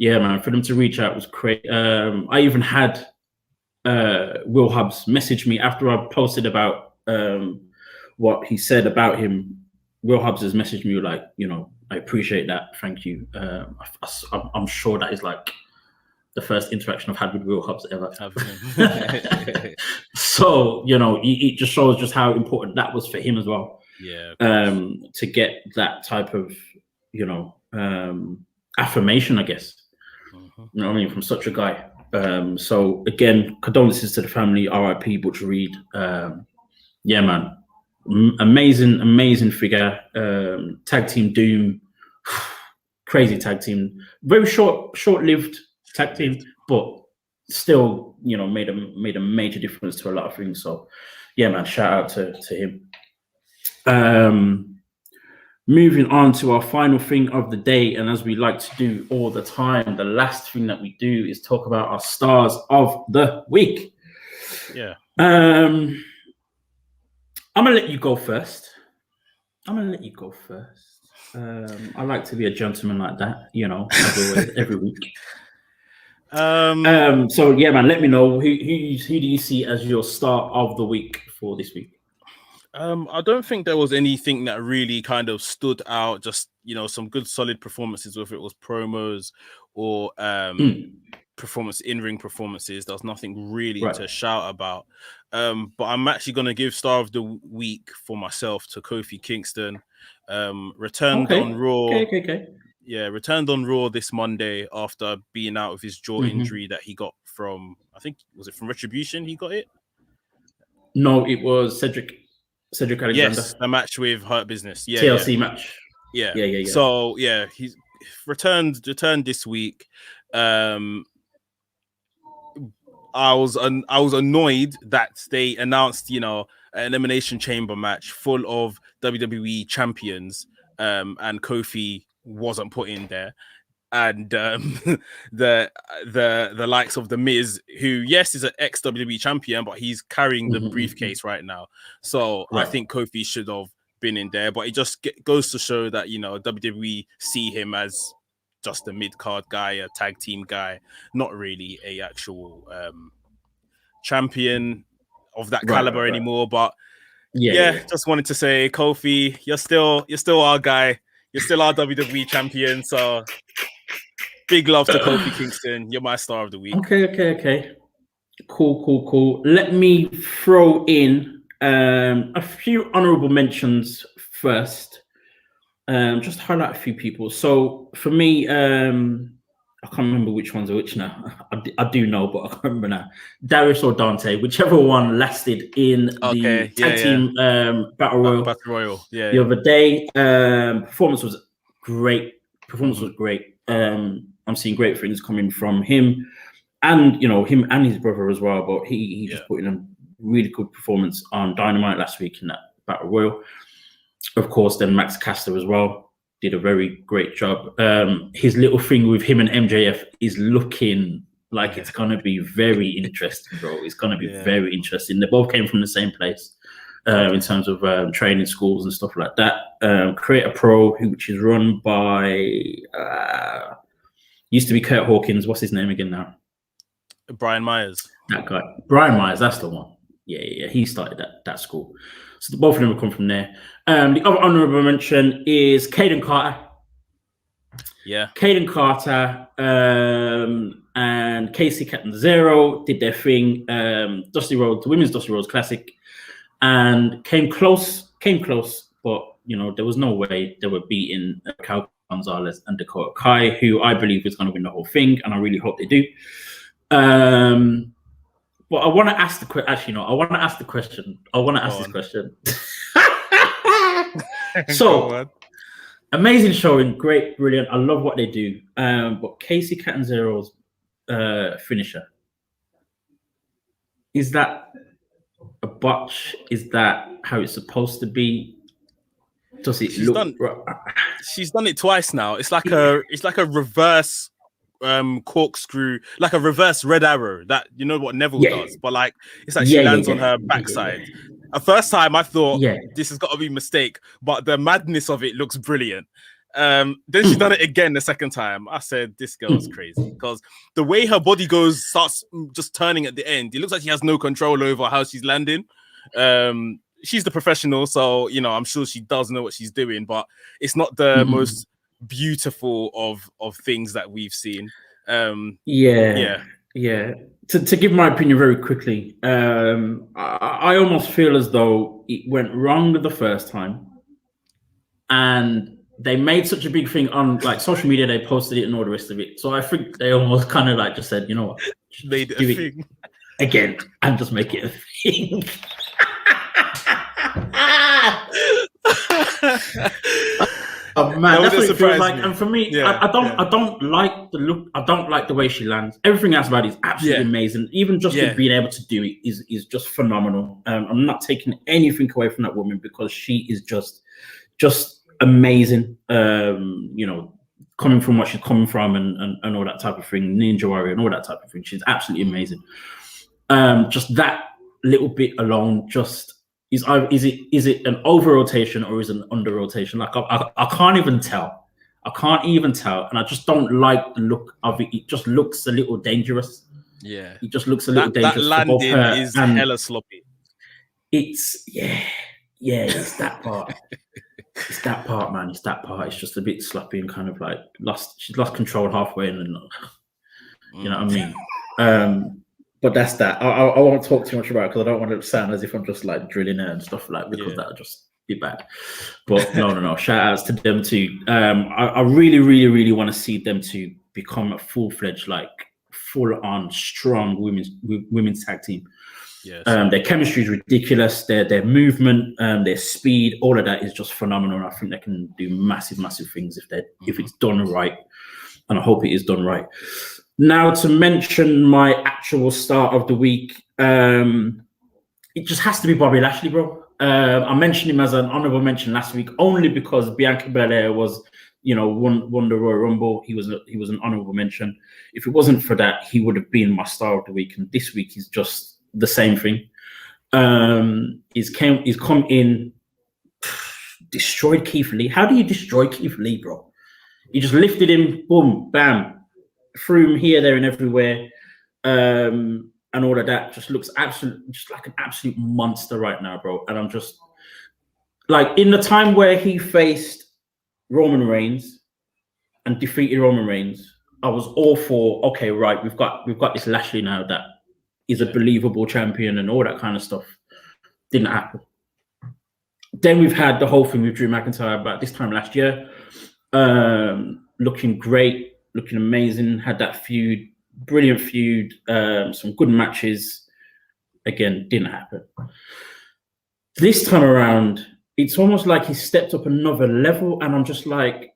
yeah, man, for them to reach out was great. I even had Will Hobbs message me after I posted about what he said about him. Will Hobbs has messaged me like, I appreciate that. Thank you. I'm sure that is like the first interaction I've had with Will Hobbs ever. So, you know, it just shows just how important that was for him as well. Yeah. To get that type of, you know, affirmation, I guess. You know what I mean, from such a guy. So again, condolences to the family. R.I.P. Butch Reed. Yeah, man, amazing figure. Tag team Doom, crazy tag team. Very short-lived tag team, but still, you know, made a major difference to a lot of things. So, yeah, man, shout out to him. Moving on to our final thing of the day, and as we like to do all the time, the last thing that we do is talk about our stars of the week. Yeah. I'm gonna let you go first. I like to be a gentleman like that, you know, as always, every week. So yeah, man, let me know who do you see as your star of the week for this week? I don't think there was anything that really kind of stood out. Just, you know, some good solid performances, whether it was promos or in-ring performances. There's nothing really to shout about. But I'm actually going to give star of the week for myself to Kofi Kingston. Returned on Raw. Yeah, returned on Raw this Monday after being out of his jaw injury that he got from, I think, was it from Retribution he got it? No, it was Cedric Alexander. Yes, the match with Hurt Business. Yeah, TLC match. Yeah. So yeah, he's returned this week. I was annoyed that they announced, you know, an Elimination Chamber match full of WWE champions, and Kofi wasn't put in there. And the likes of the Miz, who yes is an ex WWE champion, but he's carrying the briefcase right now. So I think Kofi should have been in there, but it just goes to show that, you know, WWE see him as just a mid-card guy, a tag team guy, not really a actual champion of that caliber anymore. But just wanted to say, Kofi, you're still our guy. You're still our WWE champion. So big love to Kofi Kingston. You're my star of the week. Okay. Cool. Let me throw in a few honorable mentions first. Just highlight a few people. So for me, I can't remember which ones are which now. I do know, but I can't remember now. Darius or Dante, whichever one lasted in the tag team battle royal. The other day. Performance was great. I'm seeing great things coming from him, and you know, him and his brother as well. But he just put in a really good performance on Dynamite last week in that battle royal. Of course, then Max Caster as well did a very great job. His little thing with him and MJF is looking like it's going to be very interesting, bro. It's going to be very interesting. They both came from the same place in terms of training schools and stuff like that. Creator Pro, which is run by, used to be Kurt Hawkins. What's his name again now? Brian Myers. That guy. Brian Myers, that's the one. Yeah. He started that school. So both of them will come from there. The other honorable mention is Caden Carter. Yeah. Caden Carter and Casey Catanzaro did their thing. Dusty Rhodes, the Women's Dusty Rhodes Classic, and came close, but you know, there was no way they were beating Cal Gonzalez and Dakota Kai, who I believe is going to win the whole thing, and I really hope they do. But I want to ask the question. Actually, no, I want to ask the question. I want to ask this question. So, amazing showing, great, brilliant. I love what they do. But Casey Catanzaro's finisher, is that a botch? Is that how it's supposed to be? Does it look? She's done it twice now. It's like a reverse corkscrew, like a reverse red arrow, that you know what Neville does, but like it's like she lands on her backside. The first time I thought this has got to be a mistake, but the madness of it looks brilliant. Then she's done it again the second time. I said, this girl's crazy, because the way her body starts just turning at the end, it looks like she has no control over how she's landing. She's the professional, so you know, I'm sure she does know what she's doing, but it's not the most beautiful of things that we've seen. Yeah. To give my opinion very quickly, I almost feel as though it went wrong the first time, and they made such a big thing on like social media. They posted it and all the rest of it. So I think they almost kind of like just said, you know what, made it do a it thing again and just make it a thing. Oh man, that's what it feels like. And for me, I don't like the look. I don't like the way she lands. Everything else about it is absolutely amazing. Even just being able to do it is just phenomenal. I'm not taking anything away from that woman because she is just amazing. You know, coming from what she's coming from and all that type of thing, Ninja Warrior and all that type of thing. She's absolutely amazing. Just that little bit alone, just. Is it an over rotation or is it an under rotation? Like I can't even tell. And I just don't like the look of it. It just looks a little dangerous. Yeah, it just looks a little dangerous. That landing for both her is and hella sloppy. It's it's that part. It's that part, man. It's that part. It's just a bit sloppy and kind of like she's lost control halfway, and then you know what I mean. But that's that. I won't talk too much about it because I don't want it to sound as if I'm just like drilling her and stuff like because that'll just be bad. But no. Shout outs to them too. I really, really, really want to see them to become a full-fledged, like full-on strong women's tag team. Yes. Their chemistry is ridiculous. Their movement, their speed, all of that is just phenomenal. I think they can do massive, massive things if it's done right, and I hope it is done right. Now, to mention my actual start of the week, it just has to be Bobby Lashley, bro. I mentioned him as an honorable mention last week only because Bianca Belair was, won the Royal Rumble. He was an honorable mention. If it wasn't for that, he would have been my star of the week. And this week is just the same thing. He's come in, destroyed Keith Lee. How do you destroy Keith Lee, bro? You just lifted him, boom, bam. Threw him here, there, and everywhere, and all of that. Just looks just like an absolute monster right now, bro. And I'm just like, in the time where he faced Roman Reigns and defeated Roman Reigns, I was all for, okay, right, we've got this Lashley now that is a believable champion and all that kind of stuff. Didn't happen. Then we've had the whole thing with Drew McIntyre about this time last year, looking great. Looking amazing, had that feud, brilliant feud, some good matches. Again, didn't happen. This time around, it's almost like he stepped up another level, and I'm just like,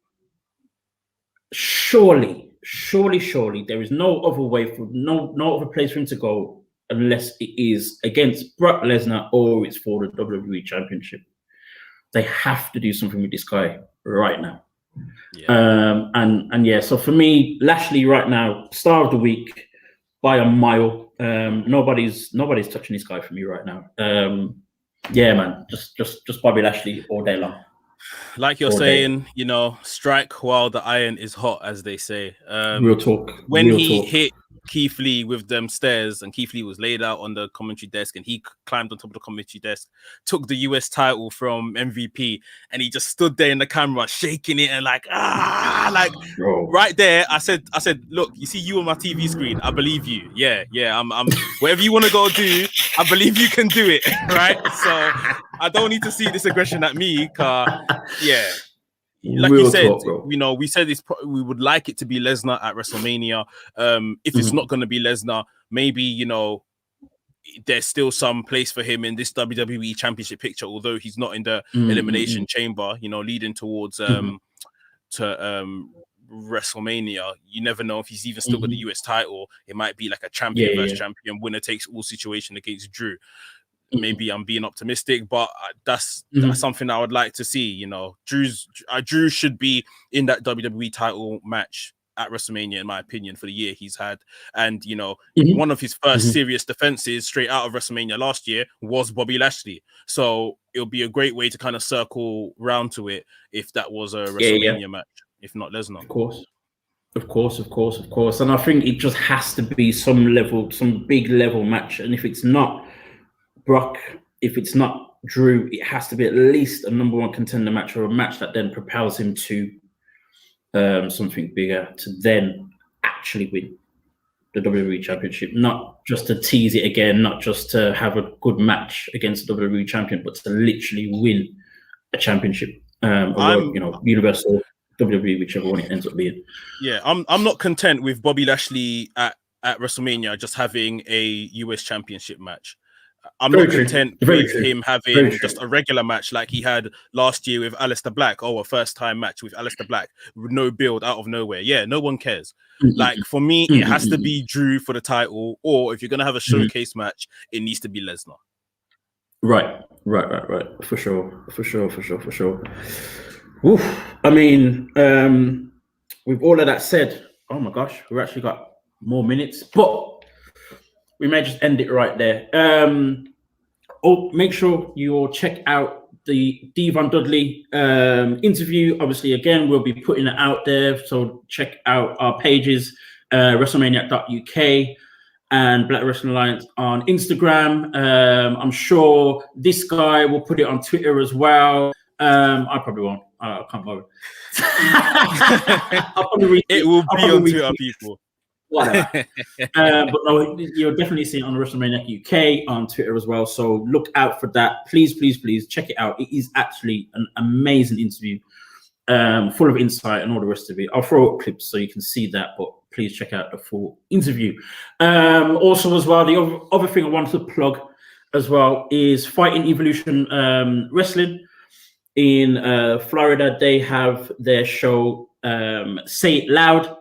surely, there is no other way for no other place for him to go unless it is against Brock Lesnar or it's for the WWE Championship. They have to do something with this guy right now. Yeah. So for me, Lashley right now, star of the week by a mile. Nobody's touching this guy for me right now. Yeah, man, just Bobby Lashley all day long. Like you're saying, strike while the iron is hot, as they say. Real talk. When he hit Keith Lee with them stairs, and Keith Lee was laid out on the commentary desk, and he climbed on top of the commentary desk, took the US title from MVP, and he just stood there in the camera shaking it and right there. I said, look, you see you on my TV screen, I believe you. Yeah, I'm whatever you want to go do, I believe you can do it, right? So I don't need to see this aggression at me, like you said, we said this. We would like it to be Lesnar at WrestleMania. If it's not going to be Lesnar, maybe there's still some place for him in this WWE Championship picture. Although he's not in the Elimination Chamber, leading towards WrestleMania. You never know if he's even still got the US title. It might be like a champion versus champion, winner takes all situation against Drew. Maybe I'm being optimistic, but that's something I would like to see. Drew should be in that WWE title match at WrestleMania, in my opinion, for the year he's had. And one of his first serious defenses straight out of WrestleMania last year was Bobby Lashley. So it'll be a great way to kind of circle round to it if that was a WrestleMania match, if not Lesnar. Of course. And I think it just has to be some big level match. And if it's not Brock, if it's not Drew, it has to be at least a number one contender match, or a match that then propels him to something bigger, to then actually win the WWE Championship, not just to tease it again, not just to have a good match against the WWE Champion, but to literally win a championship, Universal, WWE, whichever one it ends up being. Yeah, I'm not content with Bobby Lashley at WrestleMania just having a US Championship match. I'm not content with him having just a regular match like he had last year with Aleister Black. Oh, a first-time match with Aleister Black with no build out of nowhere. Yeah, no one cares. Like, for me, it has to be Drew for the title, or if you're going to have a showcase match, it needs to be Lesnar. Right. For sure. Oof. I mean, with all of that said, oh my gosh, we've actually got more minutes, but we may just end it right there. Make sure you all check out the D-von Dudley interview. Obviously, again, we'll be putting it out there, so check out our pages, WrestleManiac.uk and Black Wrestling Alliance on Instagram. I'm sure this guy will put it on Twitter as well. I probably won't. I can't bother. It will be on Twitter, people. Whatever. But no, you'll definitely see it on WrestleMania UK on Twitter as well. So look out for that. Please check it out. It is actually an amazing interview, full of insight and all the rest of it. I'll throw up clips so you can see that, but please check out the full interview. Also as well, the other thing I wanted to plug as well is Fighting Evolution Wrestling in Florida. They have their show Say It Loud,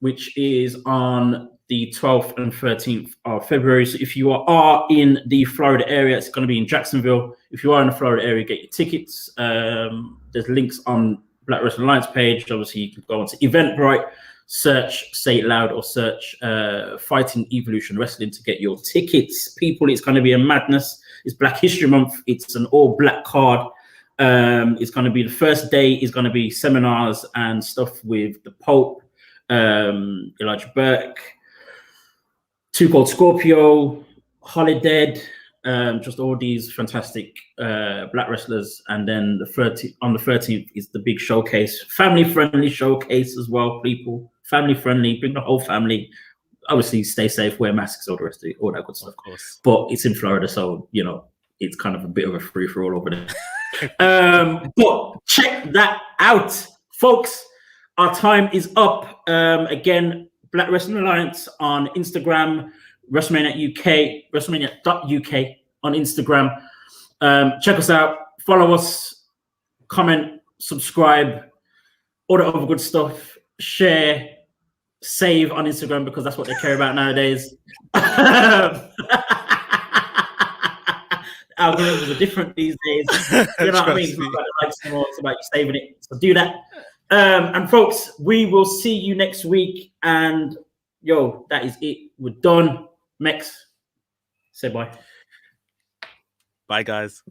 which is on the 12th and 13th of February. So if you are in the Florida area, it's going to be in Jacksonville. If you are in the Florida area, get your tickets. There's links on Black Wrestling Alliance page. Obviously, you can go onto Eventbrite, search Say It Loud, or search Fighting Evolution Wrestling to get your tickets. People, it's going to be a madness. It's Black History Month. It's an all-black card. It's going to be the first day is going to be seminars and stuff with the Pope, Elijah Burke, Too Cold Scorpio, Holidead, just all these fantastic black wrestlers. And then on the 13th is the big showcase, family-friendly showcase as well, people. Family-friendly, bring the whole family. Obviously, stay safe, wear masks, all the rest of it, all that good stuff. Of course. But it's in Florida, so, it's kind of a bit of a free-for-all over there. But check that out, folks. Our time is up. Again, Black Wrestling Alliance on Instagram, WrestleMania UK, WrestleMania.uk on Instagram. Check us out, follow us, comment, subscribe, all the other good stuff. Share, save on Instagram because that's what they care about nowadays. Algorithms are different these days. You know what I mean? It's not about the likes anymore, it's about you saving it. So do that. And folks, we will see you next week. And that is it. We're done. Mex, say bye. Bye, guys.